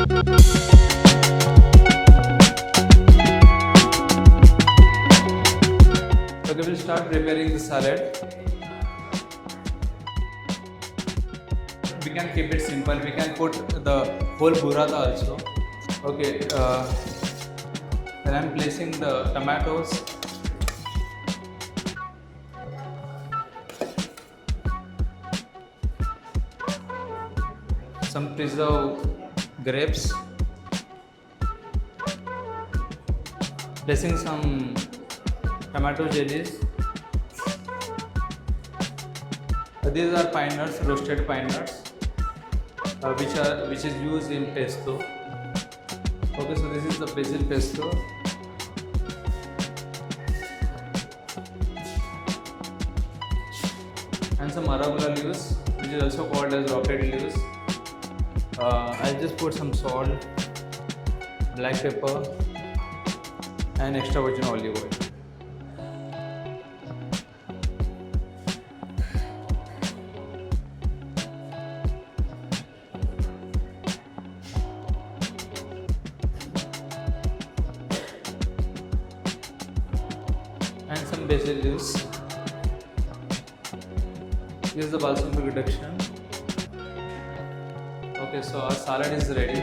Okay, we'll start preparing the salad. We can keep it simple. We can put the whole burrata also. Okay, then I'm placing the tomatoes. Some preserved grapes. Placing some tomato jellies. These are pine nuts, roasted pine nuts, which is used in pesto. Okay, so this is the basil pesto. And some arugula leaves, which is also called as rocket leaves. I'll just put some salt, black pepper, and extra virgin olive oil. And some basil leaves. This is the balsamic reduction. Okay, so our salad is ready.